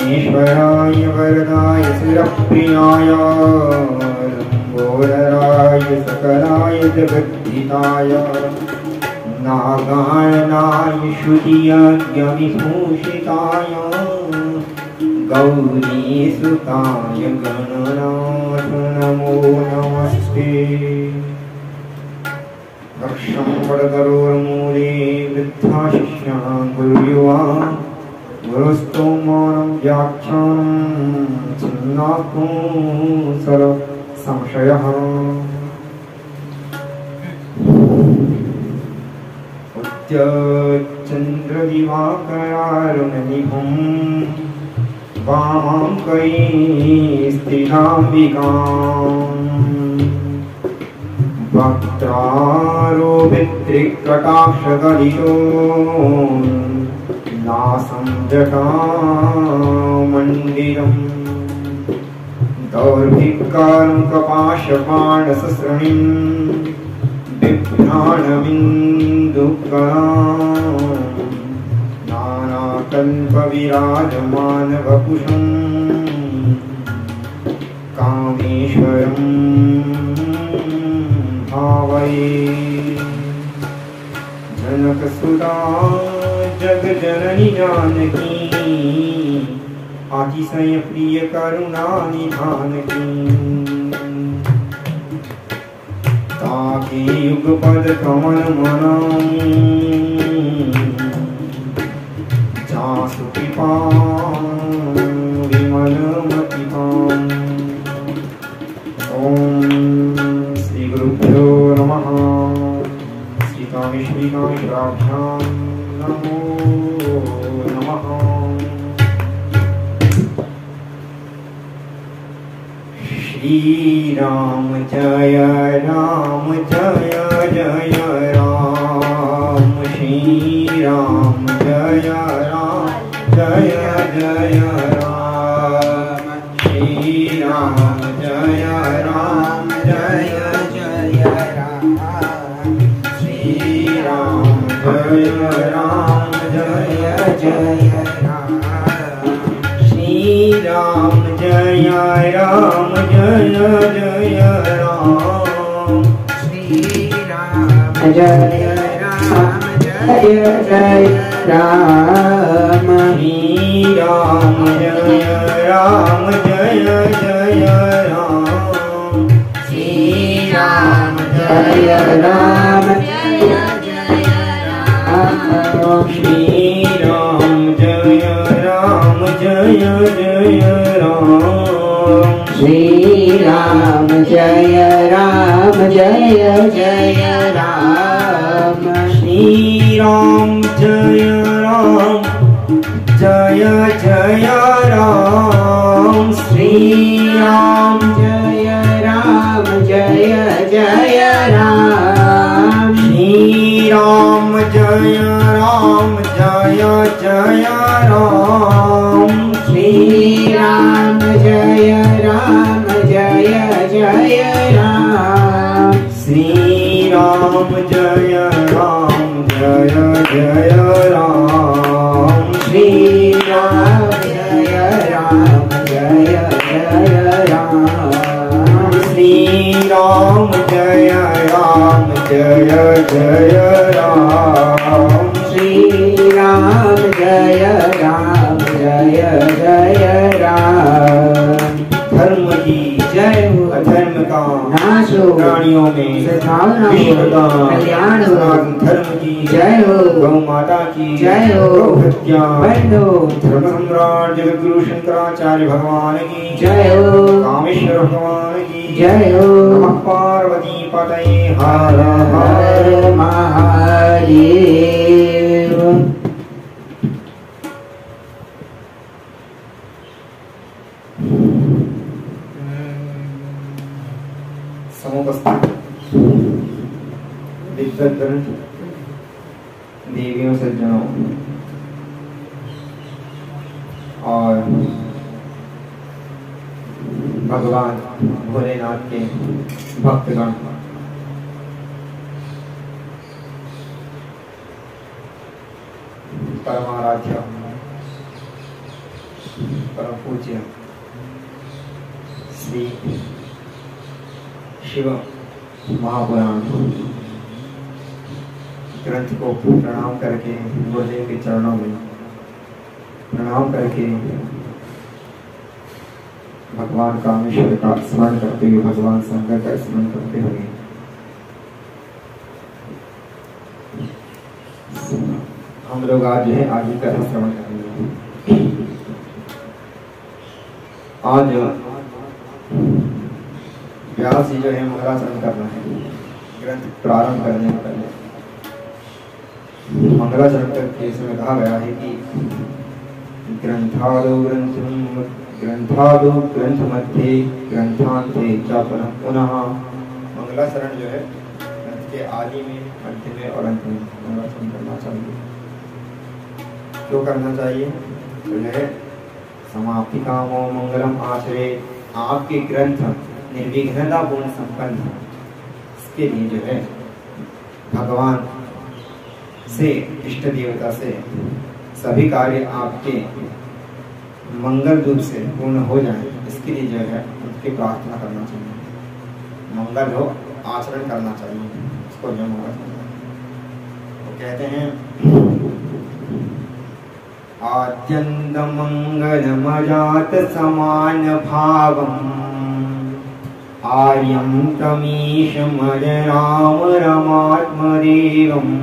कामेश्वराय वरदाय सुरप्रियाय लंबोदराय सकलाय जगद्धिताय नागार्णाय श्रुतियज्ञविभूषिताय गौरीसुताय गणनाथ नमो नमस्ते। रक्षं वरदरोर्मूले वृद्धा शिष्याः गुरुयुवा गुरुस्तु मौनं व्याख्यानं छिन्नातु सर्व संशयः। चन्द्रदिवाकरारुणनिभं वामाङ्कैः स्थिताम्बिकाम् वक्त्रारोपितृकटाक्षगलितो नासं जटामण्डिरम् दौर्भिक्कालं कपाशपाणससृणिं बिभ्राणबिन्दुकलां नानाकल्पविराजमानवपुषं कामेश्वरं भावये। जनकसुता जगजननी जानकी अतिशय प्रिय करुणा निधान की ताके युगपद कमल मनाऊं जासु कृपा विमल मति पाऊं। ओम श्री गुरुभ्यो नमः। श्रीकामेश्वराभ्यां नमो नमः। श्री राम जय राम जय जय राम। श्री राम जय राम जय जय राम। श्री राम जय राम जय जय राम। श्री राम जय राम जय जय राम। श्री राम जय राम जय जय राम। श्री राम जय राम जय जय राम। श्री राम जय राम जय जय राम। श्री राम जय राम जय जय राम। श्री राम जय राम जय जय राम। श्री राम जय राम जय जय राम। श्री राम जय राम जय जय राम। श्री राम जय राम जय जय राम। श्री राम जय राम जय जय राम। श्री राम जय राम जय जय राम। श्री राम जय राम जय जय राम। श्री राम जय राम जय जय राम। श्री राम जय राम जय जय राम। श्री राम जय राम जय जय राम। धर्म की जय हो। अधर्म का नाश हो। प्राणियों में सद्भावना हो। कल्याण हो। धर्म की जय हो। गौ माता की जय हो। हत्या बंद हो। धर्म सम्राट जगद्गुरु शंकराचार्य भगवान की जय हो। कामेश्वर भगवान की जय हो। नमः पार्वती पतये हर हर महादेव। समुपस्थित दिग्गजगण देवियों सज्जनों और भगवान भोलेनाथ के भक्तगण, परमाराध्य परम पूज्य श्री शिव महापुराण ग्रंथ को प्रणाम करके गुरुदेव के चरणों में प्रणाम करके भगवान कामेश्वर का स्मरण करते हुए, भगवान शंकर का स्मरण करते हुए हम लोग आज जो है आगे का श्रवण करेंगे। आज व्यास जी जो है मंगलाचरण करना है। ग्रंथ प्रारंभ करने से पहले मंगलाचरण करके इसमें कहा गया है कि ग्रंथादो ग्रंथ मध्ये ग्रंथांते च पुनः मंगलाचरण जो है ग्रंथ के आदि में, मध्य में और अंत में मंगलाचरण करना चाहिए। क्यों करना चाहिए? तो जो है समाप्ति कामो मंगलम आचरे, आपके ग्रंथ निर्विघ्नता पूर्ण संपन्न है, इसके लिए जो है भगवान से, इष्ट देवता से सभी कार्य आपके मंगल रूप से पूर्ण हो जाए, इसके लिए जो है उसकी प्रार्थना करना चाहिए। मंगल हो, आचरण करना चाहिए, इसको जो मंगल वो कहते हैं आद्यंत मंगलमजात समान भावम आर्यं तमीशमजराम रमात्मदेवम्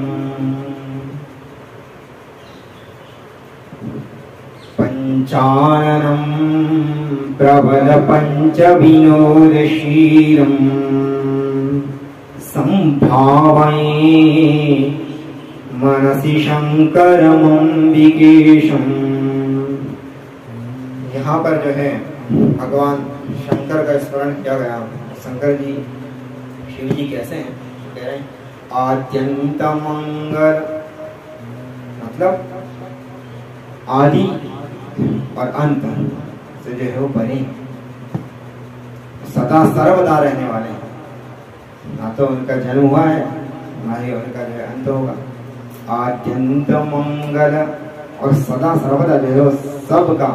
पंचाननं प्रबल पंचविनोदशीलम् संभावये मनसि शंकरमंबिकेशम्। यहाँ पर जो है भगवान शंकर का स्मरण किया गया। शंकर जी, शिव जी कैसे हैं? कह रहे हैं आद्यंत मंगल, मतलब आदि और अंत से जो है वो परे, सदा सर्वदा रहने वाले हैं। ना तो उनका जन्म हुआ है, ना ही उनका जो है अंत होगा। आद्यंत मंगल, और सदा सर्वदा जो है सबका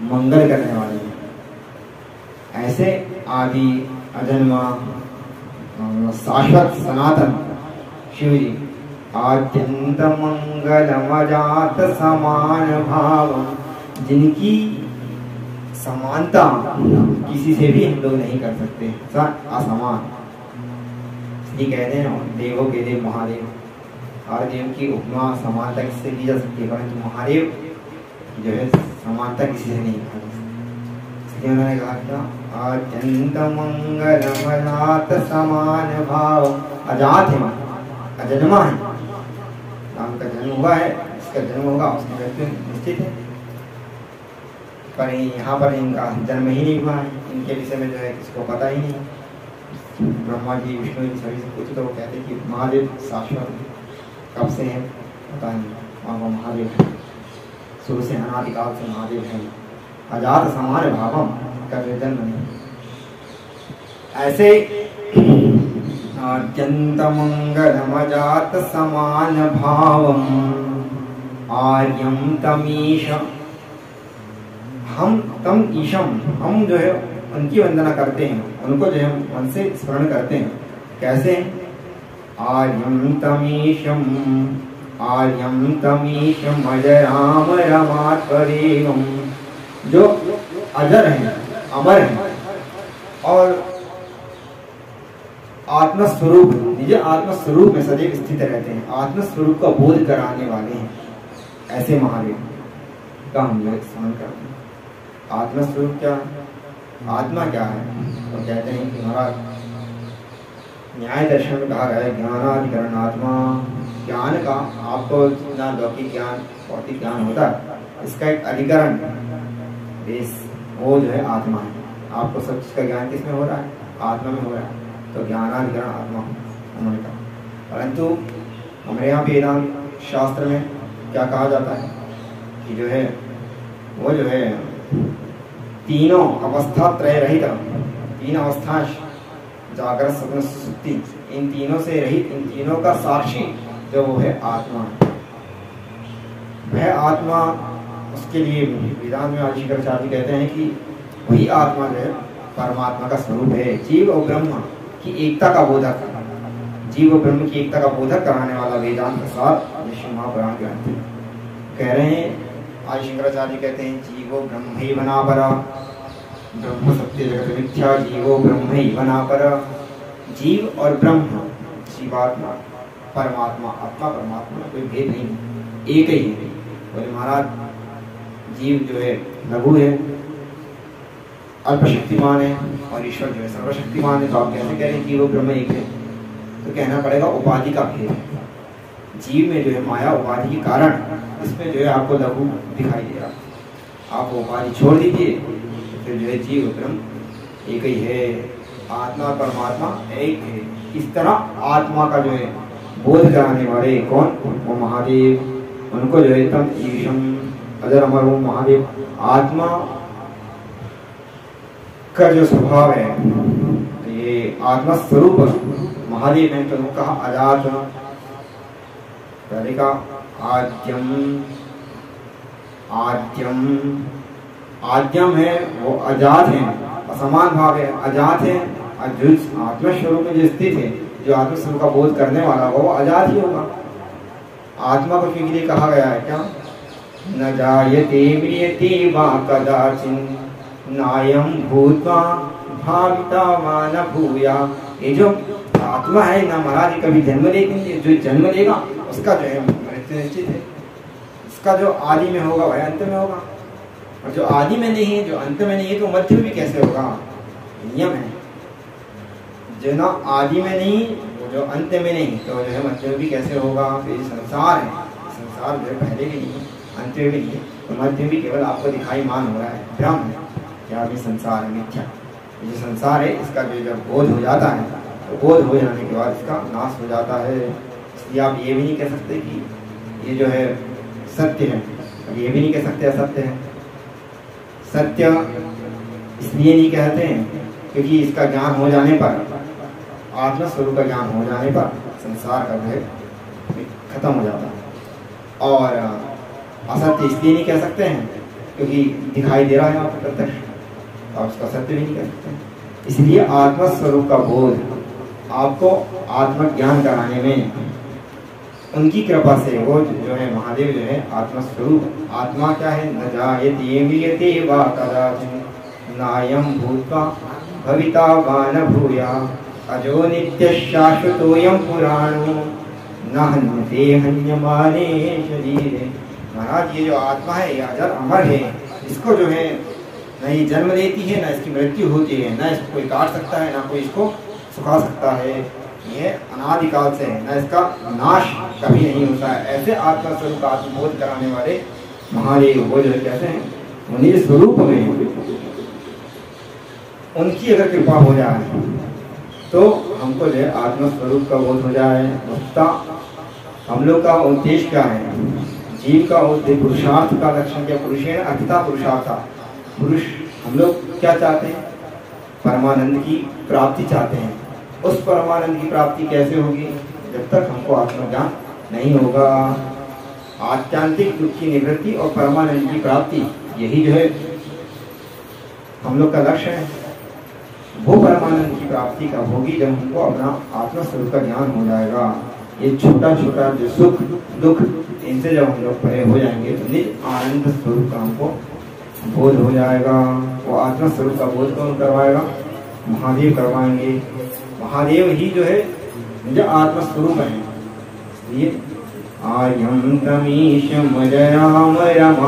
मंगल करने वाले हैं। ऐसे आदि अजन्मा शाश्वत सनातन शिव जी आद्यंत मंगलमजात समान भाव, जिनकी समानता किसी से भी हम लोग नहीं कर सकते, असमान। इसलिए कहते हैं देवों के देव महादेव, हर देव की उपमा समानता किससे की जा सकती है, परंतु महादेव जो है समानता किसी से नहीं कर सकती। इसलिए उन्होंने कहा क्या अत्यंत मंगलमजात समान भाव। अजात है, अजन्मा है, राम का जन्म हुआ है, इसका जन्म होगा, उसकी मृत्यु निश्चित है, पर यहाँ पर इनका जन्म ही नहीं हुआ है। इनके विषय में जो है किसको पता ही नहीं। ब्रह्मा जी, विष्णु जी सभी से पूछे तो वो कहते कि महादेव शाश्वत कब से है पता नहीं, वहाँ वो महादेव है, शुरू से अनादिकाल से महादेव है। अजात समान भावम, का जन्म नहीं। ऐसे अत्यंत मंगलमजात समान भावम आर्यम तमीश, हम तम ईशम, हम जो है उनकी वंदना करते हैं, उनको जो है मन से स्मरण करते हैं। कैसे? आर्यम तमीशम अजराम रमात्मदेवम्, जो अजर हैं, अमर हैं और आत्मस्वरूप, निज आत्मस्वरूप में सदैव स्थित रहते हैं, आत्मस्वरूप का बोध कराने वाले हैं। ऐसे महादेव का हम लोग स्मरण करते हैं। आत्मस्वरूप क्या, आत्मा क्या है? तो कहते हैं कि महाराज न्याय दर्शन में कहा गया है ज्ञानाधिकरण आत्मा, ज्ञान का आपको जितना लौकिक ज्ञान, भौतिक ज्ञान होता है, इसका एक अधिकरण बेस वो जो है आत्मा है। आपको सब चीज का ज्ञान किसमें हो रहा है? आत्मा में हो रहा है। तो ज्ञानाधिकरण आत्मा उन्होंने कहा। परंतु हमारे यहाँ वेदांत शास्त्र में क्या कहा जाता है कि जो है वो जो है तीनों अवस्था त्रय रहित, तीन अवस्था जागृत स्वप्न सुषुप्ति, इन तीनों से रहित, इन तीनों का साक्षी जो वो है आत्मा है। वह आत्मा उसके लिए वेदांत में आदि शंकराचार्य कहते हैं कि वही आत्मा जो है परमात्मा का स्वरूप है। जीव और ब्रह्म की एकता का बोधक, जीव और ब्रह्म की एकता का बोधक कराने वाला वेदांत का सार श्री महापुराण ग्रंथ कह रहे हैं। आदि शंकराचार्य कहते हैं जीवो ब्रह्म ही बना परा, ब्रह्म सत्य जगत मिथ्या, जीवो ब्रह्म ही बना परा। जीव और ब्रह्म, जीवात्मा परमात्मा, आत्मा परमात्मा में कोई भेद नहीं, एक ही है। बोले महाराज जीव जो है लघु है, अल्पशक्तिमान है, और ईश्वर जो है सर्वशक्तिमान है, तो आप कैसे कह रहे हैं जीव ब्रह्म एक है? तो कहना पड़ेगा उपाधि का भेद है। जीव में जो है माया उपाधि के कारण इसमें जो है आपको लघु दिखाई दे रहा। आप उपाधि छोड़ दीजिए तो फिर जो है जीव ब्रह्म एक ही है, आत्मा परमात्मा एक है। इस तरह आत्मा का जो है बोध कराने वाले कौन? वो महादेव। उनको जो है तम ईशम अजर अमर वो महादेव। आत्मा का जो स्वभाव है, ये आत्मा स्वरूप महादेव ने तो कहा अजात, पहले का आद्यम, आद्यम आद्यम है वो अजात है, असमान भाव है, अजात है। जो आत्मस्वरूप में जो स्थित है, जो आत्मस्वरूप का बोध करने वाला होगा वो अजात ही होगा। आत्मा को क्योंकि लिए कहा गया है क्या? न जायते म्रियते वा कदाचिन नायम भूत्वा भाविता वा न भूया। ये जो आत्मा है ना महाराज कभी जन्म लेगी, जो जन्म लेगा उसका जो है मृत्यु निश्चित है। इसका जो आदि में होगा वह अंत में होगा, और जो आदि में नहीं है, जो अंत में नहीं है, तो मध्य में भी कैसे होगा? नियम है। जो ना आदि में नहीं, जो अंत में नहीं, तो जो है मध्य में भी कैसे होगा? तो ये संसार है, संसार जो है पहले भी नहीं है, अंत में भी नहीं है, तो मध्य में भी केवल आपको दिखाई मान हो रहा है, भ्रम है, क्या भी संसार है, मिथ्या। ये जो संसार है इसका जो जब बोध हो जाता है, तो बोध हो जाने के बाद इसका नाश हो जाता है। इसलिए आप ये भी नहीं कह सकते कि ये जो है सत्य है, ये भी नहीं कह सकते असत्य है। सत्य इसलिए नहीं कहते हैं क्योंकि इसका ज्ञान हो जाने पर, आत्मा स्वरूप का ज्ञान हो जाने पर संसार का जो है खत्म हो जाता है। और असत्य इसलिए नहीं कह सकते हैं क्योंकि दिखाई दे रहा है आपको प्रत्यक्ष, आप उसका सत्य भी नहीं कह सकते। इसलिए आत्मा स्वरूप का बोध आपको आत्मज्ञान कराने में उनकी कृपा से, वो जो है महादेव जो है आत्मा स्वरूप। आत्मा क्या है? न जायते म्रियते वा कदाचिन नायं भूत्वा भविता वा न भूया अजो नित्य शाश्वतोयं पुराणो न हन्यते हन्यमाने शरीरे। महाराज ये जो आत्मा है ये अजर अमर है, इसको जो है न ये जन्म लेती है, न इसकी मृत्यु होती है, न इसको कोई काट सकता है, न कोई इसको सुखा सकता है। ये अनादिकाल से है, न इसका नाश कभी नहीं होता है। ऐसे आत्मा स्वरूप का आत्मबोध कराने वाले महादेव वो जो कहते हैं उन्हीं स्वरूप में उनकी अगर कृपा हो जाए तो हमको जो है आत्मा स्वरूप का बोध हो जाए। वक्ता हम लोग का उद्देश्य क्या है? जीव का उद्देश्य, पुरुषार्थ का लक्षण क्या? पुरुषेण अर्थता पुरुषार्थ। पुरुष हम लोग क्या चाहते हैं? परमानंद की प्राप्ति चाहते हैं। उस परमानंद की प्राप्ति कैसे होगी? जब तक हमको आत्मज्ञान नहीं होगा। आत्यांतिक दुख की निवृत्ति और परमानंद की प्राप्ति, यही जो है हम लोग का लक्ष्य है। वो परमानंद की प्राप्ति कब होगी? जब हमको अपना आत्मा स्वरूप का ज्ञान हो जाएगा। ये छोटा छोटा जो सुख दुख इनसे जब हम लोग परे हो जाएंगे तो निज आनंद स्वरूप का हमको बोध हो जाएगा। वो आत्मा स्वरूप का बोध कौन करवाएगा? महादेव करवाएंगे। महादेव ही जो है निज आत्मा स्वरूप है। ये आयं तमीशम जयामरमात्मदेवं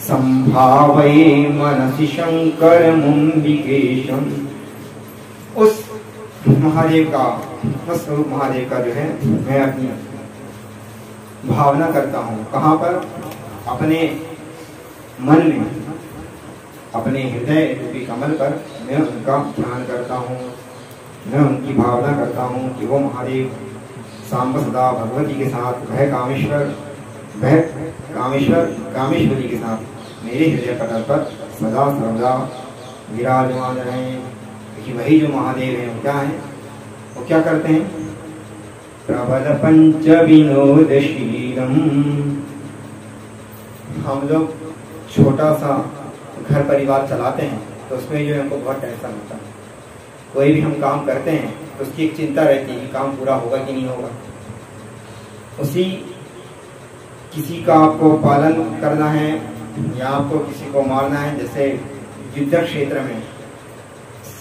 संभावये मनसि शंकर मुंबिकेशम। उस महादेव का, उस स्वरूप महादेव का जो है मैं अपनी भावना करता हूँ। कहाँ पर? अपने मन में, अपने हृदय रूपी कमल पर मैं उनका ध्यान करता हूँ। मैं उनकी भावना करता हूँ कि वो महादेव सांब सदा भगवती के साथ, वह कामेश्वरी के साथ मेरे हृदय पटल पर सदा सर्वदा विराजमान रहें। क्योंकि वही जो महादेव हैं वो क्या हैं? वो क्या करते हैं? प्रबल पंच विनोदशीलम हम लोग छोटा सा घर परिवार चलाते हैं तो उसमें जो है हमको बहुत टेंशन होता है। कोई भी हम काम करते हैं तो उसकी एक चिंता रहती है कि काम पूरा होगा कि नहीं होगा। उसी किसी का आपको पालन करना है या आपको किसी को मारना है, जैसे युद्ध क्षेत्र में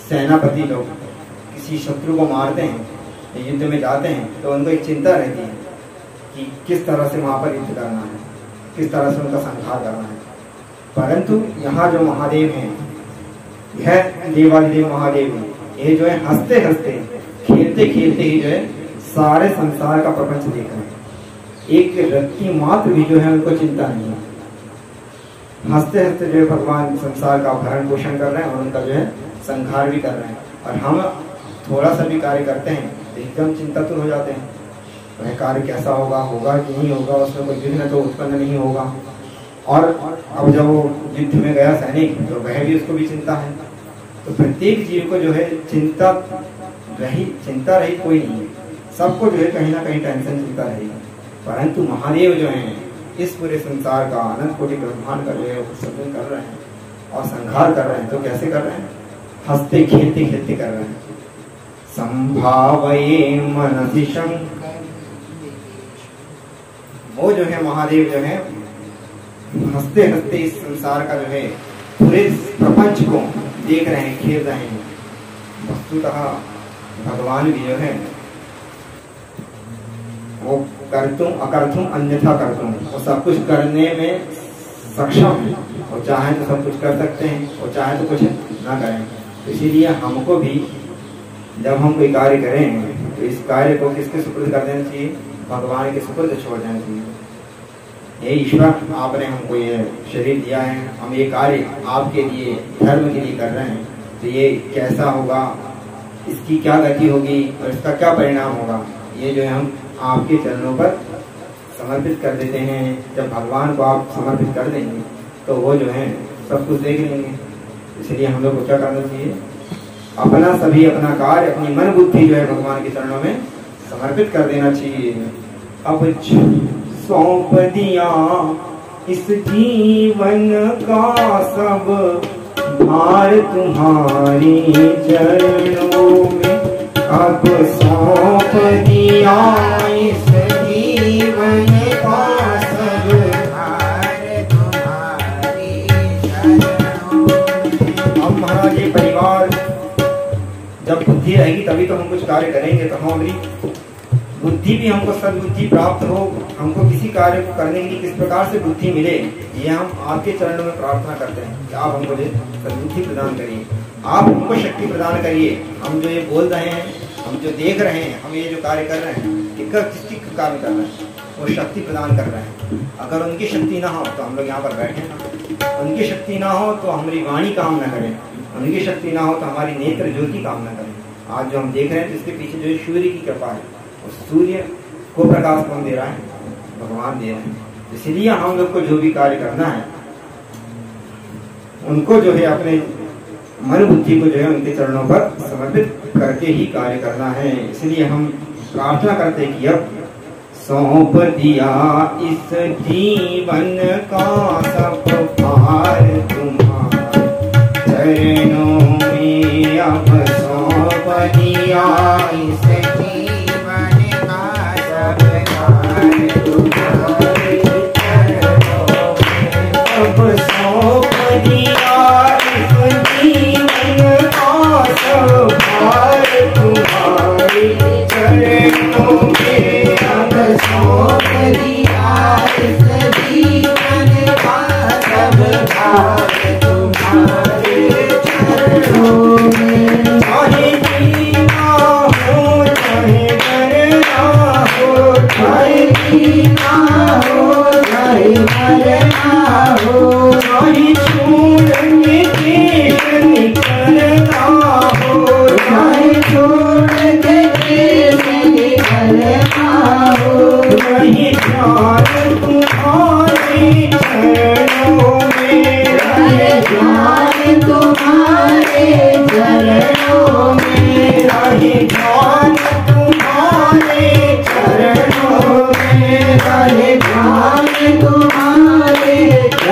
सेनापति लोग किसी शत्रु को मारते हैं, युद्ध में जाते हैं तो उनको एक चिंता रहती है कि किस तरह से वहां पर युद्ध करना है, किस तरह से उनका संहार करना है। परंतु यहाँ जो महादेव हैं, यह देवादिदेव महादेव हैं, ये जो है हंसते हंसते खेलते खेलते ही जो है सारे संसार का प्रपंच देख रहे हैं। एक रत्ती मात्र भी जो है उनको चिंता नहीं है। हंसते हंसते जो है भगवान संसार का भरण पोषण कर रहे हैं और उनका जो है संहार भी कर रहे हैं। और हम थोड़ा सा भी कार्य करते हैं तो एकदम चिंतातुर हो जाते हैं, वह कार्य कैसा होगा, होगा कि नहीं होगा, उसमें कोई विघ्न तो उत्पन्न नहीं होगा। और अब जब वो युद्ध में गया सैनिक तो वह भी उसको भी चिंता है। तो प्रत्येक जीव को जो है चिंता रहित कोई नहीं है, सबको जो है कहीं ना कहीं टेंशन चिंता रहेगी। परंतु महादेव जो हैं इस पूरे संसार का अनंत कोटि ब्रह्मांड का जो है सृजन कर रहे हैं और संहार कर रहे हैं। तो कैसे कर रहे हैं? हंसते खेलते खेलते कर रहे हैं। संभावये मनसि शंकर, वो जो है महादेव जो है हंसते हंसते इस संसार का जो है पूरे प्रपंच को देख रहे हैं, खेल रहे हैं। वस्तुतः भगवान भी जो है वो करतुम अकर्तुम अन्यथा करतुम, वो सब कुछ करने में सक्षम है। वो चाहे तो सब कुछ कर सकते हैं, वो चाहे तो कुछ ना करें। इसीलिए हमको भी जब हम कोई कार्य करें तो इस कार्य को किसके सुपुर्द कर देना चाहिए? भगवान के सुपुर्द छोड़ देना चाहिए। ये ईश्वर आपने हमको ये शरीर दिया है, हम ये कार्य आपके लिए धर्म के लिए कर रहे हैं, तो ये कैसा होगा, इसकी क्या गति होगी और इसका क्या परिणाम होगा, ये जो है हम आपके चरणों पर समर्पित कर देते हैं। जब भगवान को आप समर्पित कर देंगे तो वो जो है सब कुछ देख लेंगे। इसलिए हम लोग को क्या करना चाहिए? अपना कार्य, अपनी मन बुद्धि जो है भगवान के चरणों में समर्पित कर देना चाहिए। अब सौंप दिया इस जीवन का सब भार तुम्हारी चरणों में, अब सौंप दिया इस जीवन का सब भार तुम्हारी चरणों में। अब महाराज ये परिवार जब बुद्धि रहेगी तभी तो हम कुछ कार्य करेंगे। तो हमारी बुद्धि भी हमको सद्बुद्धि प्राप्त हो, हमको किसी कार्य को करने के लिए किस प्रकार से बुद्धि मिले, ये हम आपके चरणों में प्रार्थना करते हैं कि आप हमको सद्बुद्धि प्रदान करिए, आप हमको शक्ति प्रदान करिए। हम जो ये बोल रहे हैं, हम जो देख रहे हैं, हम ये जो कार्य कर रहे हैं, किसकी कार्य कर रहे हैं? वो शक्ति प्रदान कर रहे हैं। अगर उनकी शक्ति ना हो तो हम लोग यहाँ पर बैठे ना, उनकी शक्ति ना हो तो हमारी वाणी काम न करे, उनकी शक्ति ना हो तो हमारी नेत्र ज्योति काम न करे। आज जो हम देख रहे हैं इसके पीछे जो सूर्य की कृपा है, उस सूर्य को प्रकाश कौन दे रहा है? भगवान दे रहे हैं। इसलिए हम लोग को जो भी कार्य करना है उनको जो है अपने मन बुद्धि को जो है उनके चरणों पर समर्पित करके ही कार्य करना है। इसलिए हम प्रार्थना करते कि अब सौंप दिया इस जीवन का सब भार तुम्हारे चरणों में, अब सौंप दिया इस जीवन का सब भार तुम्हारे चरणों में, अब सौंप दिया इस जीवन का सब भार तुम्हारे चरणों में, अब सौंप दिया इस जीवन का सब भार तुम्हारे चरणों में। चाहे जीना हो चाहे मरना हो, चाहे जीना हो चाहे मरना हो, चाहे छोड़ने के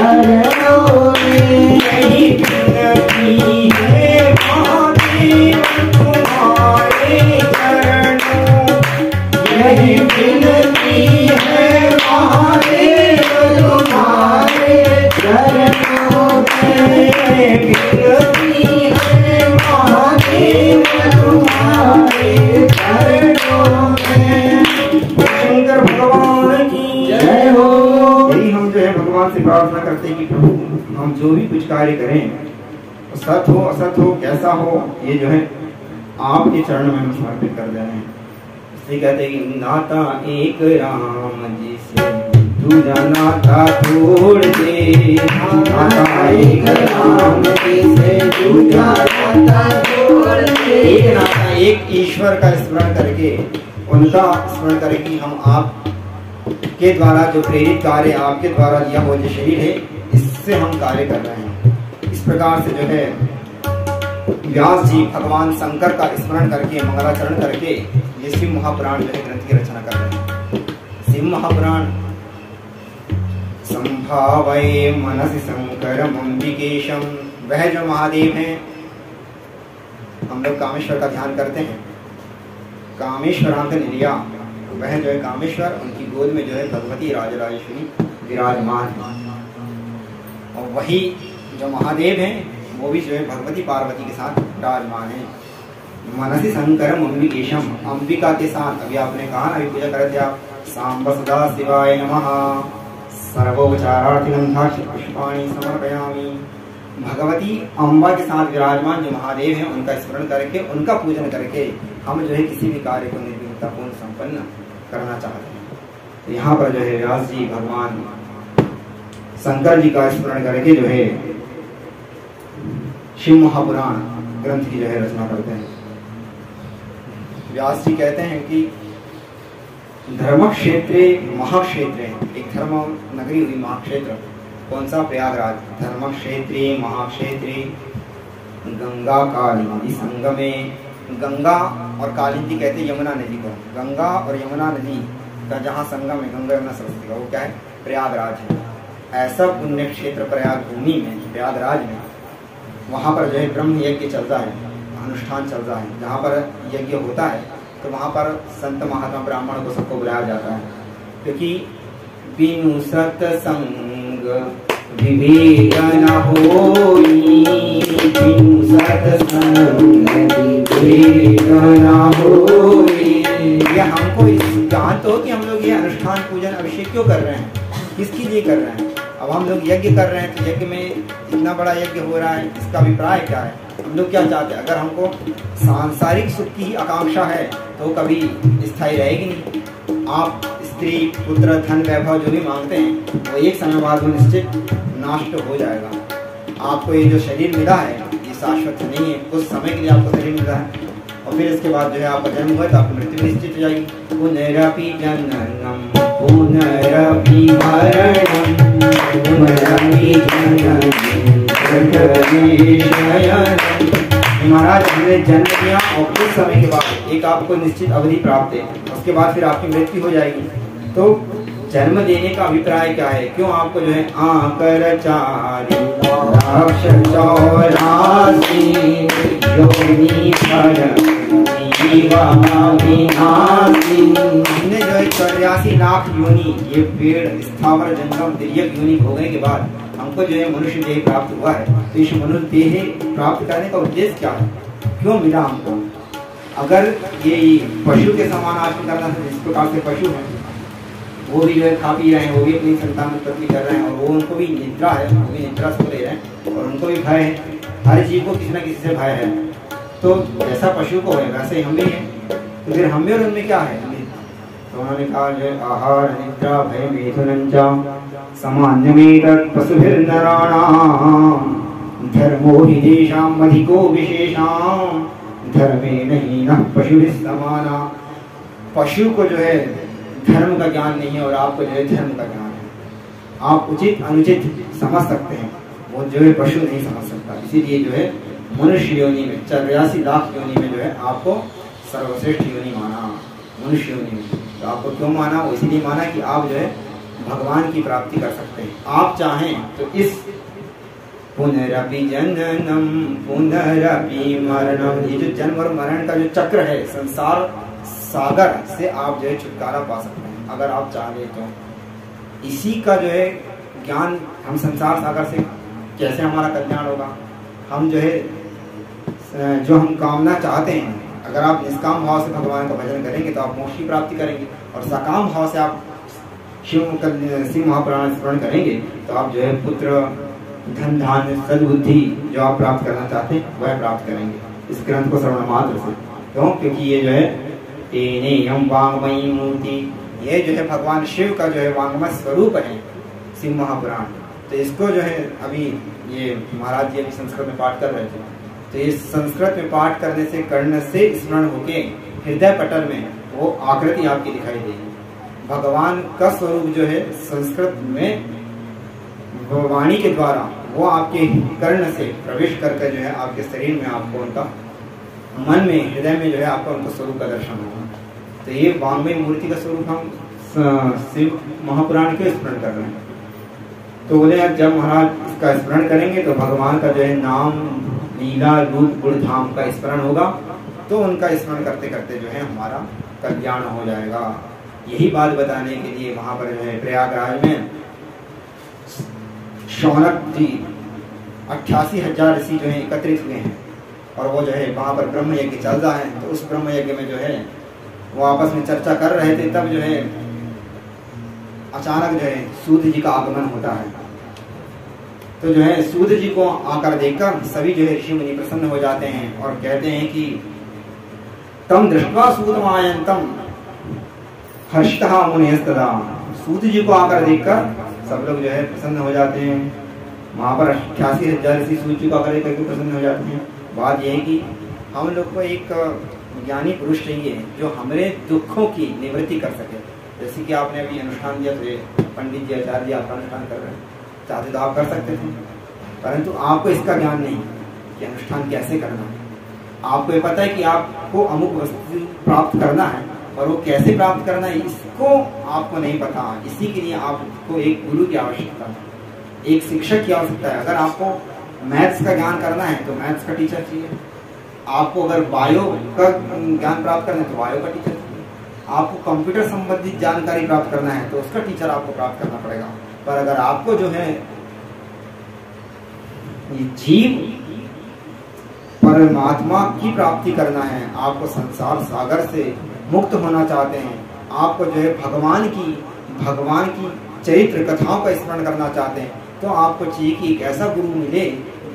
चरणों में यही विनती है महादेव तुम्हारे चरणों, यही विनती है महादेव तुम्हारे चरणों में विनती है महादेव तुम्हारे चरणों में। शंकर भगवान की जय हो। यही हम जो है भगवान से प्रार्थना करते हैं कि प्रभु हम जो भी कुछ कार्य करें, सत हो असत हो कैसा हो, ये जो है आपके चरण में हम समर्पित कर दे रहे हैं। इसलिए कहते हैं कि नाता एक राम जी से दूजा नाता तोड़ दे, नाता एक राम जी से दूजा नाता तोड़ दे। एक नाता एक ईश्वर का स्मरण करके, उनका स्मरण करके हम आप के द्वारा जो प्रेरित कार्य, आपके द्वारा दिया हुआ जो शरीर है, इससे हम कार्य कर रहे हैं। इस प्रकार से जो है व्यास जी भगवान शंकर का स्मरण करके, मंगलाचरण करके ये शिव महापुराण जो है ग्रंथ की रचना कर रहे हैं। शिव महापुराण संभावये मनसि शंकरम अंबिकेशम, वह जो महादेव हैं, हम लोग कामेश्वर का ध्यान करते हैं, कामेश्वरांत निधिया, वह जो है कामेश्वर, उनकी गोद में जो है भगवती राजराजेश्वरी विराजमान है। और वही जो महादेव हैं वो भी जो है भगवती पार्वती के साथ विराजमान है। मनसि शंकरम अंबिकेशम, अंबिका के साथ, अभी आपने कहा ना, अभी पूजा करे थे आप, सांब सदा शिवाय नमः सर्वोपचारार्थिनं पुष्पाणि समर्पयामि। भगवती अम्बा के साथ विराजमान जो महादेव हैं, उनका स्मरण करके, उनका पूजन करके हम जो है किसी भी कार्य को निर्विघ्नतापूर्ण संपन्न करना चाहते हैं। तो यहाँ पर जो है व्यास जी भगवान शंकर जी का स्मरण करके जो है शिव महापुराण ग्रंथ की जो है रचना करते हैं। व्यास जी कहते हैं कि धर्म क्षेत्रे महाक्षेत्र, एक धर्म नगरी हुई महाक्षेत्र, कौन सा? प्रयागराज। धर्म क्षेत्रे महाक्षेत्रे गंगा काली नदी संगमे, गंगा और काली नदी कहते हैं यमुना नदी को, गंगा और यमुना नदी का जहाँ संगम है, गंगा यमुना सरस्वती का, वो क्या है? प्रयागराज है। ऐसा पुण्य क्षेत्र प्रयाग भूमि में, प्रयागराज में, वहाँ पर जो है ब्रह्म यज्ञ चलता है, अनुष्ठान चल रहा है। जहाँ पर यज्ञ होता है तो वहाँ पर संत महात्मा ब्राह्मण को सबको बुलाया जाता है, क्योंकि बिनु सत्संग विवेक न होई, बिनु सत्संग विवेक न होई। ये हमको इस ज्ञान तो कि हम लोग ये अनुष्ठान पूजन अभिषेक क्यों कर रहे हैं, किसके लिए कर रहे हैं? अब हम लोग यज्ञ कर रहे हैं तो यज्ञ में इतना बड़ा यज्ञ हो रहा है, इसका अभिप्राय क्या है? हम लोग क्या चाहते हैं? अगर हमको सांसारिक सुख की आकांक्षा है तो कभी स्थायी रहेगी नहीं। आप स्त्री पुत्र धन वैभव जो भी मांगते हैं वो एक समय बाद वो निश्चित नष्ट हो जाएगा। आपको ये जो शरीर मिला है ये शाश्वत नहीं है, कुछ समय के लिए आपको शरीर मिला है और फिर इसके बाद जो है आपका जन्म हुआ तो आपकी मृत्यु निश्चित हो जाएगी। पुनरपि जननम पुनरपि मरणम पुनरपि जननम महाराज, हमने जन्म लिया और कुछ समय के बाद एक आपको निश्चित अवधि प्राप्त है, उसके बाद फिर आपकी मृत्यु हो जाएगी। तो जन्म देने का अभिप्राय क्या है? क्यों आपको जो है आकर चारि लाख 84 योनि हमने जो है 84 लाख योनि, ये पेड़ स्थावर जंगम तिर्यक योनि भोगने के बाद हमको जो है मनुष्य देह प्राप्त हुआ है। तो इस मनुष्य देह प्राप्त करने का उद्देश्य क्या है? क्यों मिला हमको? अगर ये पशु के समान आचरण करना था, जिस प्रकार से पशु है वो भी जो है खा पी रहे हैं, वो भी अपनी संतान उत्पत्ति कर रहे हैं और वो उनको भी निद्रा है, वो भी निद्रा सो रहे हैं और उनको भी भय है, हर जीव को किसी न किसी से भय है। तो जैसा पशु को है वैसे ही हम भी हैं। तो फिर हम भी और उनमें क्या है? तो उन्होंने कहा जो आहार निद्रा भय मिथुनं सामान्यमेतत् पशुभिर्नराणां धर्मो हि तेषाम् अधिको विशेषां धर्मेण हीनः पशुभिः समाना। पशु को जो है धर्म का ज्ञान नहीं है और आपको जो है धर्म का ज्ञान है। आप उचित अनुचित समझ सकते हैं, वो जो है पशु नहीं समझ सकता। इसीलिए जो है मनुष्य योनि में 84 लाख योनि में जो है आपको सर्वश्रेष्ठ योनि माना, मनुष्य योनि में। तो आपको क्यों माना? वो इसीलिए माना कि आप जो है भगवान की प्राप्ति कर सकते हैं। आप चाहें तो इस पुनरपि जननम पुनरपि मरणम, ये जो जन्म और मरण का जो चक्र है, संसार सागर से आप जो है छुटकारा पा सकते हैं अगर आप चाहें तो। इसी का जो है ज्ञान, हम संसार सागर से कैसे हमारा कल्याण होगा, हम जो है जो हम कामना चाहते हैं, अगर आप निष्काम भाव से भगवान का भजन करेंगे तो आप मोक्ष की प्राप्ति करेंगे, और सकाम भाव से आप शिव महापुराण स्मरण करेंगे तो आप जो है पुत्र, धन धान्य, सद्बुद्धि जो आप प्राप्त करना चाहते हैं वह प्राप्त करेंगे इस ग्रंथ को श्रवण मात्र से। क्यों? क्योंकि ये जो है तेने हम वांगमयी मूर्ति, ये जो है भगवान शिव का जो है वांगमय स्वरूप है शिव महापुराण। तो इसको जो है अभी ये महाराज जी अभी संस्कृत में पाठ कर रहे थे, तो ये संस्कृत में पाठ करने से, कर्ण से स्मरण होके हृदय पटल में वो आकृति आपकी दिखाई देगी। भगवान का स्वरूप जो है संस्कृत में वाणी के द्वारा वो आपके कर्ण से प्रवेश करके जो है आपके शरीर में आपको उनका, मन में, हृदय में जो है आपको उनका स्वरूप का दर्शन होगा। तो ये वांगमय मूर्ति का स्वरूप हम शिव महापुराण के स्मरण कर रहे हैं। तो बोले जब महाराज इसका स्मरण करेंगे तो भगवान का जो है नाम, लीला, रूप, गुण, धाम का स्मरण होगा, तो उनका स्मरण करते करते जो है हमारा कल्याण हो जाएगा। यही बात बताने के लिए वहां पर जो है प्रयागराज में शौनक जी 88,000 ऋषि जो है एकत्रित हुए हैं, और वो जो है वहां पर ब्रह्म यज्ञ चल रहा है। तो उस ब्रह्म यज्ञ में जो है वो आपस में चर्चा कर रहे थे, तब जो है अचानक जो है सूत जी का आगमन होता है। तो जो है सूत जी को आकर देखकर सभी जो है ऋषि मुनि प्रसन्न हो जाते हैं और कहते हैं कि तम दृष्ट्वा सूतमायन्तम हर्षितः मुनिस्तदा। सूत जी को आकर देखकर सब लोग जो है प्रसन्न हो जाते हैं। वहां पर 88,000 ऋषि सूत जी को आकर देखकर प्रसन्न हो जाते हैं। बात यह है कि हम लोग को एक ज्ञानी पुरुष चाहिए जो हमारे दुखों की निवृत्ति कर सके। जैसे कि आपने अभी अनुष्ठान दिया, तो पंडित जी, आचार्य जी आपका अनुष्ठान कर रहे हैं, चाहते तो आप कर सकते थे, परंतु आपको इसका ज्ञान नहीं कि अनुष्ठान कैसे करना है। आपको ये पता है कि आपको अमुक वस्तु प्राप्त करना है, और वो कैसे प्राप्त करना है इसको आपको नहीं पता। इसी के लिए आपको एक गुरु की आवश्यकता है, एक शिक्षक की आवश्यकता है। अगर आपको मैथ्स का ज्ञान करना है तो मैथ्स का टीचर चाहिए। आपको अगर बायो का ज्ञान प्राप्त करना है तो बायो का टीचर चाहिए। आपको कंप्यूटर संबंधित जानकारी प्राप्त करना है तो उसका टीचर आपको प्राप्त करना पड़ेगा। पर अगर आपको जो है जीव परमात्मा की प्राप्ति करना है, आपको संसार सागर से मुक्त होना चाहते हैं, आपको जो है भगवान की चरित्र कथाओं का स्मरण करना चाहते हैं, तो आपको चाहिए कि एक ऐसा गुरु मिले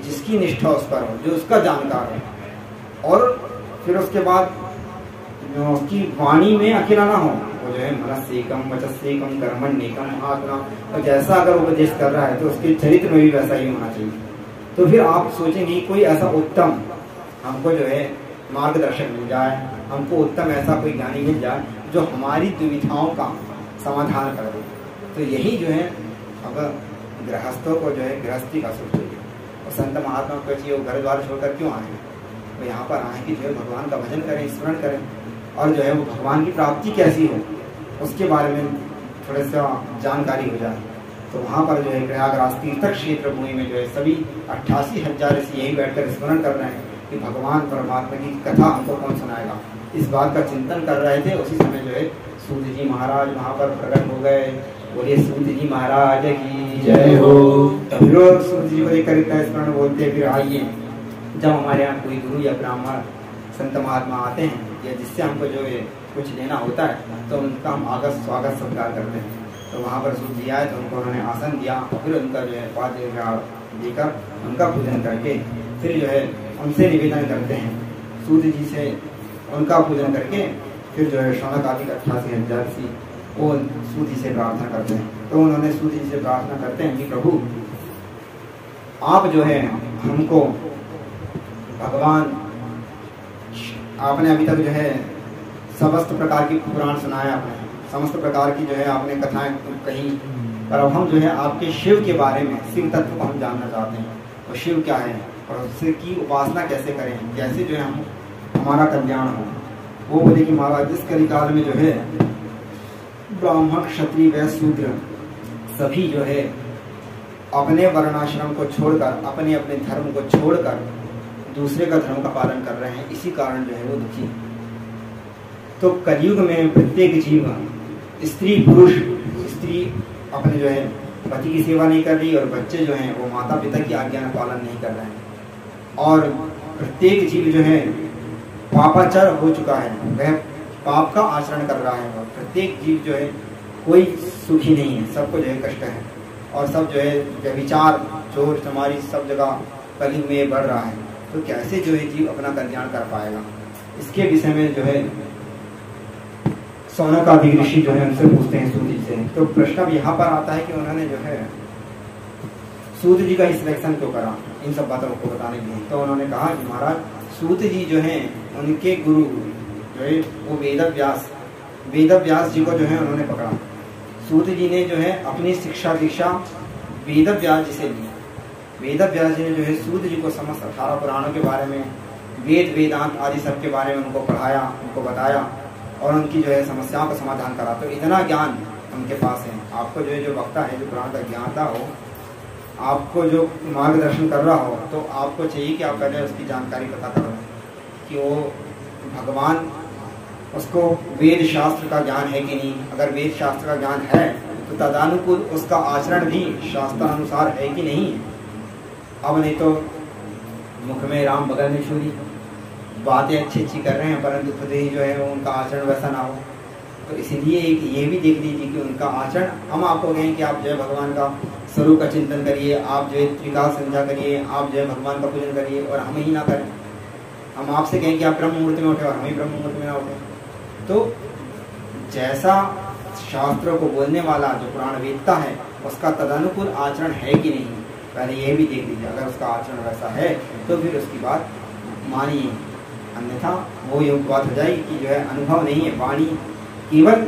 जिसकी निष्ठा उस पर हो, जो उसका जानकार हो, और फिर उसके बाद उसकी वाणी में अकेला ना हो। वो जो है मनस्सेकम वचस्सेकम कर्मण्येकम आत्मा, और जैसा अगर उपदेश कर रहा है तो उसके चरित्र में भी वैसा ही होना चाहिए। तो फिर आप सोचेंगे कोई ऐसा उत्तम हमको जो है मार्गदर्शक मिल जाए, हमको उत्तम ऐसा कोई ज्ञानी मिल जाए जो हमारी दुविधाओं का समाधान कर दे। तो यही जो है अगर गृहस्थों को जो है गृहस्थी का सुख चाहिए, और संत महात्मा को चाहिए वो घर द्वार छोड़कर क्यों आए, वो यहाँ पर आए कि जो है भगवान का भजन करें, स्मरण करें, और जो है वो भगवान की प्राप्ति कैसी हो उसके बारे में थोड़ा सा जानकारी हो जाए। तो वहाँ पर जो है प्रयागराज तीर्थ क्षेत्र भूमि में जो है सभी 88,000 ऋषि यही बैठकर स्मरण कर रहे हैं कि भगवान परमात्मा की कथा हमको कौन सुनाएगा। इस बात का चिंतन कर रहे थे। उसी समय जो है सूत जी महाराज वहाँ पर प्रकट हो गए। बोलिए सूत जी महाराज की जय हो। फिर सूत जी को लेकर इतना स्मरण बोलते फिर आइए, जब हमारे यहाँ कोई गुरु या ब्राह्मण संत महात्मा आते हैं या जिससे हमको जो है कुछ लेना होता है तो उनका हम आगत स्वागत सत्कार करते हैं। तो वहाँ पर सूत जी आए तो उनको उन्होंने आसन दिया, और फिर उनका जो है पाद्य देकर उनका पूजन करके फिर जो है उनसे निवेदन करते हैं, सूत जी से उनका पूजन करके फिर जो है शौनक आदि 88,000 ऋषि वो सूत जी से प्रार्थना करते हैं। तो उन्होंने सूत जी से प्रार्थना करते हैं कि प्रभु आप जो है हमको भगवान, आपने अभी तक जो है समस्त प्रकार की पुराण सुनाया, आपने समस्त प्रकार की जो है आपने कथाएं कही, पर अब हम जो है आपके शिव के बारे में, शिव तत्व को हम जानना चाहते हैं। और शिव क्या है और उससे की उपासना कैसे करें, कैसे जो है हम हमारा कल्याण हो। वो बोले कि महाराज इस कलिकाल में जो है ब्राह्मण, क्षत्रिय, वैश्य, शूद्र सभी जो है अपने वर्णाश्रम को छोड़कर, अपने अपने धर्म को छोड़कर दूसरे का धर्म का पालन कर रहे हैं, इसी कारण जो है वो दुखी। तो कलयुग में प्रत्येक जीव, स्त्री पुरुष, स्त्री अपने जो है पति की सेवा नहीं कर रही और बच्चे जो हैं वो माता पिता की आज्ञा का पालन नहीं कर रहे हैं, और प्रत्येक जीव जो है पापाचार हो चुका है, वह पाप का आचरण कर रहा है, और प्रत्येक जीव जो है कोई सुखी नहीं है, सबको जो है कष्ट है, और सब जो है व्यभिचार, चोर चमारी सब जगह कलयुग में बढ़ रहा है। तो कैसे जो है जीव अपना कल्याण कर पाएगा, इसके विषय में जो है सौनकादि ऋषि जो है उनसे पूछते हैं सूत जी से। तो प्रश्न अब यहाँ पर आता है कि उन्होंने जो है सूत जी का ही सिलेक्शन क्यों करा इन सब बातों को बताने के लिए। तो उन्होंने कहा कि महाराज सूत जी जो हैं उनके गुरु जो है वो वेद व्यास जी को जो है उन्होंने पकड़ा। सूत जी ने जो है अपनी शिक्षा दीक्षा वेद व्यास जी से ली। वेद व्यास जी ने जो है सूत जी को समस्त 18 पुराणों के बारे में, वेद वेदांत आदि सब के बारे में उनको पढ़ाया, उनको बताया और उनकी जो है समस्याओं का समाधान करा। तो इतना ज्ञान उनके पास है। आपको जो है जो वक्ता है, जो पुराण का ज्ञाता हो, आपको जो मार्गदर्शन कर रहा हो, तो आपको चाहिए कि आप पहले उसकी जानकारी पता करो कि वो भगवान, उसको वेद शास्त्र का ज्ञान है कि नहीं। अगर वेद शास्त्र का ज्ञान है तो तदानुकूल उसका आचरण भी शास्त्रानुसार है कि नहीं। अब नहीं तो मुख में राम बगल में छुरी, बातें अच्छी अच्छी कर रहे हैं परंतु खुद ही जो है वो उनका आचरण वैसा ना हो। तो इसीलिए एक ये भी देख लीजिए कि उनका आचरण, हम आपको कहें कि आप जो है भगवान का स्वरूप का चिंतन करिए, आप जो है त्रिकाल संध्या करिए, आप जो है भगवान का पूजन करिए, और हम ही ना करें। हम आपसे कहें कि आप ब्रह्म मुहूर्त में उठे और हम ही ब्रह्म मुहूर्त में ना उठे। तो जैसा शास्त्रों को बोलने वाला जो पुराण वेदता है उसका तदनुकूल आचरण है कि नहीं, पहले ये भी देख लीजिए। अगर उसका आचरण वैसा है तो फिर उसकी बात मानिए, अन्यथा वो ये बात हो जाएगी कि जो है अनुभव नहीं है, वाणी केवल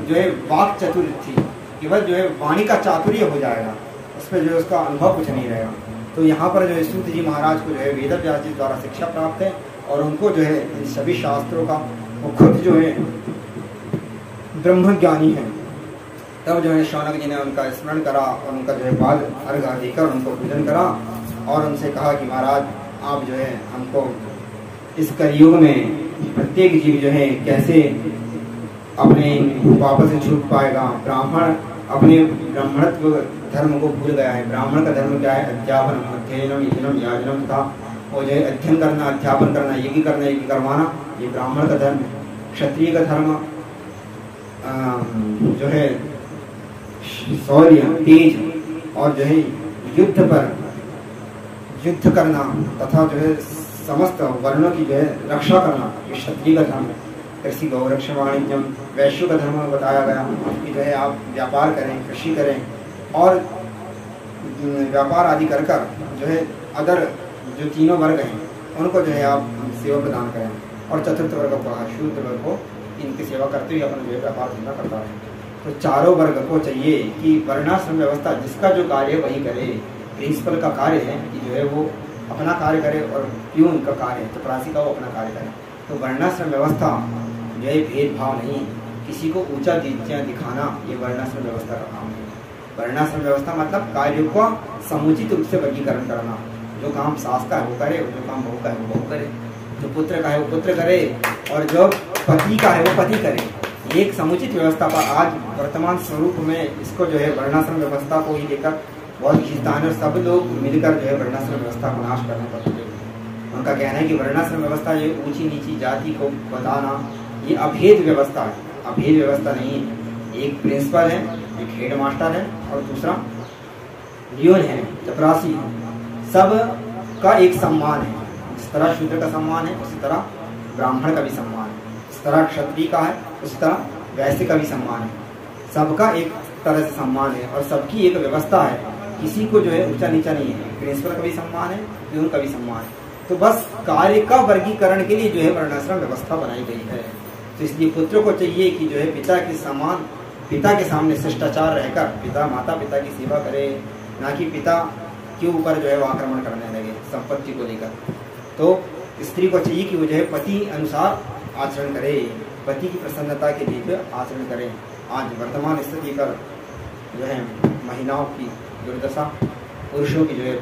जो है वाक चतुर थी, केवल जो है वाणी का चातुर्य हो जाएगा, उस पर जो है उसका अनुभव कुछ नहीं रहेगा। तो यहाँ पर जो है सूत जी महाराज को जो है वेद व्यास जी द्वारा शिक्षा प्राप्त है, और उनको जो है इन सभी शास्त्रों का वो खुद जो है ब्रह्मज्ञानी है। तब जो है शौनक जी ने उनका स्मरण करा और उनका जो है बाद अर्घ देकर उनको पूजन करा और उनसे कहा कि महाराज आप जो है हमको इस कलयुग में प्रत्येक जीव जो है कैसे अपने पापों से छूट पाएगा। ब्राह्मण अपने ब्राह्मणत्व धर्म को भूल गया है। ब्राह्मण का धर्म क्या है? अध्यापन, अध्ययनम, यजनम, याजनम था, और जो है अध्ययन करना, अध्यापन करना, यज्ञ करना, यज्ञ करवाना, ये ब्राह्मण का धर्म है। क्षत्रिय का धर्म जो है शौर्य, तेज और जो है युद्ध पर युद्ध करना तथा जो है समस्त वर्णों की जो है रक्षा करना, ये क्षत्रिय का धर्म है। कृषि, गौरक्षा, वाणिज्यम, वैश्य का धर्म बताया गया कि जो है आप व्यापार करें, कृषि करें और व्यापार आदि कर कर जो है अदर जो तीनों वर्ग हैं उनको जो है आप सेवा प्रदान करें, और चतुर्थ वर्ग को, शूद्र वर्ग को इनकी सेवा करते हुए अपना जो है व्यापार धंधा करता है। तो चारों वर्ग को चाहिए कि वर्णाश्रम व्यवस्था जिसका जो कार्य वही करे। प्रिंसिपल का कार्य है कि जो है वो अपना कार्य करे और प्यून का कार्य है चपरासी का वो अपना कार्य करे। तो वर्णाश्रम व्यवस्था जो है भेदभाव नहीं, किसी को ऊंचा नीचा दिखाना, ये वर्णाश्रम व्यवस्था का काम है। वर्णाश्रम व्यवस्था मतलब कार्य को समुचित रूप से वर्गीकरण करना। जो काम सास का है वो करे, जो काम बहू का है वो बहू करे, जो पुत्र का है वो पुत्र करे, और जो पति का है वो पति करे। एक समुचित व्यवस्था पर आज वर्तमान स्वरूप में इसको जो है वर्णाश्रम व्यवस्था को ही लेकर बहुत खींचतान है। सब लोग मिलकर जो है वर्णाश्रम व्यवस्था को नाश करने पर उनका कहना है कि वर्णाश्रम व्यवस्था ये ऊंची नीची जाति को बताना, ये अभेद व्यवस्था है, अभेद व्यवस्था नहीं है। एक प्रिंसिपल है, एक हेड मास्टर है और दूसरा लियोन है, चपरासी है। सब का एक सम्मान है। जिस तरह शूद्र का सम्मान है उसी तरह ब्राह्मण का भी सम्मान है, जिस तरह क्षत्रिय का है उस तरह वैश्य का भी सम्मान है। सबका एक तरह से सम्मान है और सबकी एक व्यवस्था है। किसी को जो है ऊंचा नीचा नहीं है। प्रिंसिपल का भी सम्मान है, लियोन का भी सम्मान है। तो बस कार्य का वर्गीकरण के लिए जो है वर्णाश्रम व्यवस्था बनाई गई है। तो इसलिए पुत्र को चाहिए कि जो है पिता के समान, पिता के सामने शिष्टाचार रहकर पिता माता पिता की सेवा करे, ना कि पिता के ऊपर जो है वो आक्रमण करने लगे संपत्ति को लेकर। तो स्त्री को चाहिए कि वो जो है पति अनुसार आचरण करे, पति की प्रसन्नता के लिए आचरण करे। आज वर्तमान स्थिति पर जो है महिलाओं की दुर्दशा, पुरुषों की जो है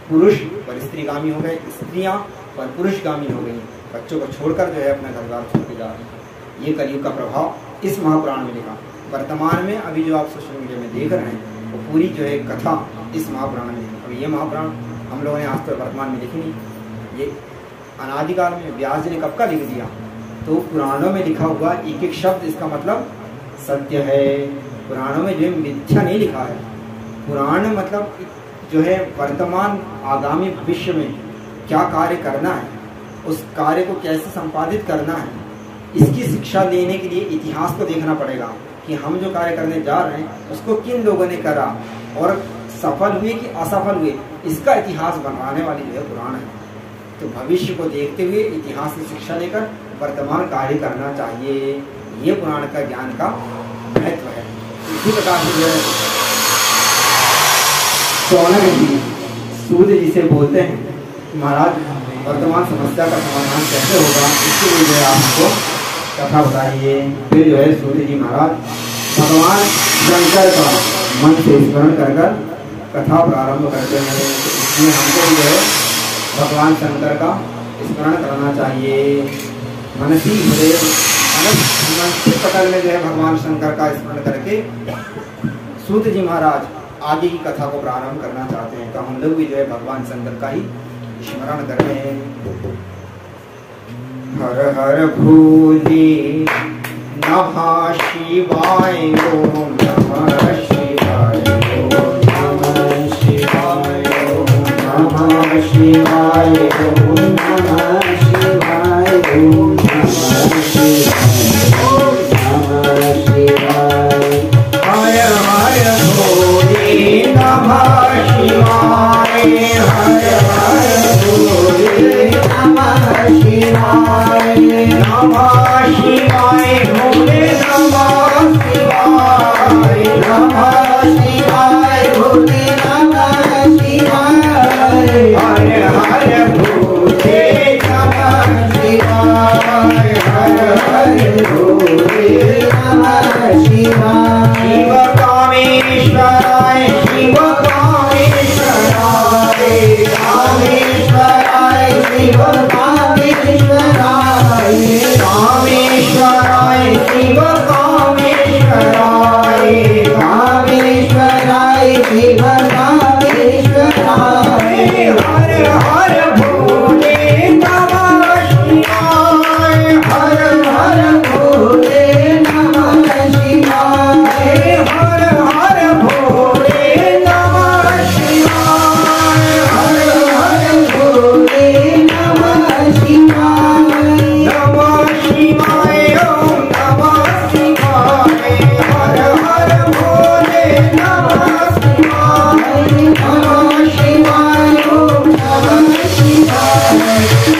पुरुष पर स्त्रीगामी हो गए, स्त्रियां पर पुरुषगामी हो गई, बच्चों को छोड़कर जो है अपना घर द्वार छोड़कर जा रही हैं। ये कलयुग का प्रभाव इस महापुराण में लिखा। वर्तमान में अभी जो आप सोशल मीडिया में देख रहे हैं वो पूरी जो है कथा इस महापुराण में है। अब ये महापुराण हम लोगों ने आज तक वर्तमान में लिखी नहीं, ये अनादिकाल में व्यास जी ने कब का लिख दिया। तो पुराणों में लिखा हुआ एक एक शब्द इसका मतलब सत्य है। पुराणों में जो है मिथ्या नहीं लिखा है। पुराण मतलब जो है वर्तमान आगामी भविष्य में क्या कार्य करना है, उस कार्य को कैसे संपादित करना है, इसकी शिक्षा लेने के लिए इतिहास को देखना पड़ेगा कि हम जो कार्य करने जा रहे हैं उसको किन लोगों ने करा और सफल हुए कि असफल हुए, इसका इतिहास बनाने वाली जो है पुराण है। तो भविष्य को देखते हुए इतिहास की शिक्षा लेकर वर्तमान कार्य करना चाहिए। ये पुराण का ज्ञान का महत्व है। इसी प्रकार से जो है शौनक जी सूर्य जी से बोलते हैं महाराज वर्तमान समस्या का समाधान कैसे होगा, इसके लिए जो है आप हमको कथा बताइए। फिर जो है सूर्य जी महाराज भगवान शंकर का मन से स्मरण कर कथा प्रारंभ करते हैं। इसलिए हमको जो है भगवान शंकर का स्मरण करना चाहिए। मनसी हृदय मानसिक पटल में जो है भगवान शंकर का स्मरण करके सूत जी महाराज आगे की कथा को प्रारंभ करना चाहते हैं। तो हम लोग भी जो है भगवान शंकर का ही स्मरण करते हैं। हर हर भोले नमः शिवाय ओम नमः शिवाय ओम नमः शिवाय ओम नमः शिवाय ओम नमः शिवाय ओम नमः शिवाय। हर हर भोले नमः शिवाय, हर हर भोले नमः शिवाय, नमः शिवाय भोले नमः शिवाय, नमः शिवाय भोले नमः शिवाय। हर हर भोले नमः शिवाय, हर हर भोले नमः शिवाय। शिव कामेश्वराय, शिव कामेश्वराय, कामेश्वराय शिव कामेश्वराय, कामेश्वराय शिव कामेश्वराय, कामेश्वराय शिव कामेश्वराय। हर हर भोले नमः शिवाय, हर हर भोले नमः शिवाय, हर हर भोले नमः शिवाय, हर हर भोले नमः शिवाय। नमः शिवाय ओम नमः शिवाय, हर हर भोले नमः शिवाय, नमः शिवाय ओम नमः शिवाय,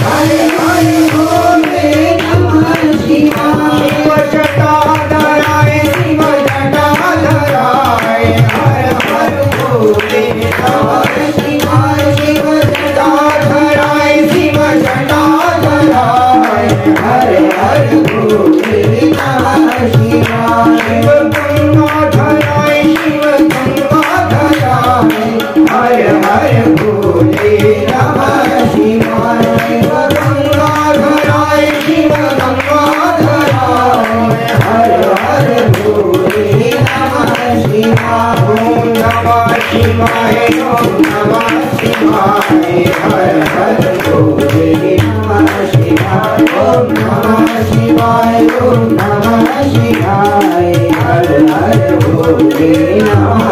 हर हर भोले नमः शिवाय। शिव जटाधराय, शिव जटाधराय, हर हर भोले नमः शिवाय, शिव जटाधराय, शिव जटाधराय, हर हर भोले नमः शिवाय। शिव गंगाधराय, शिव गंगाधराय, हर हर भोले नमः शिवाय। शिव गंगाधराय, शिव गंगाधराय, हर हर भोले नमः शिवाय। ओम नमः शिवाय, ओम नमः शिवाय, हर हर भोले नमः शिवाय। ओम नमः शिवाय, ओम नमः शिवाय, हर हर भोले नमः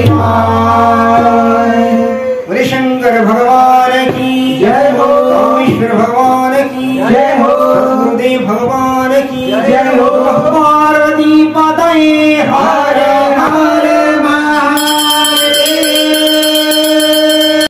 शिवाय। बोले शंकर भगवान की जय हो, कामेश्वर भगवान की जय हो, गुरुदेव भगवान की जय हो।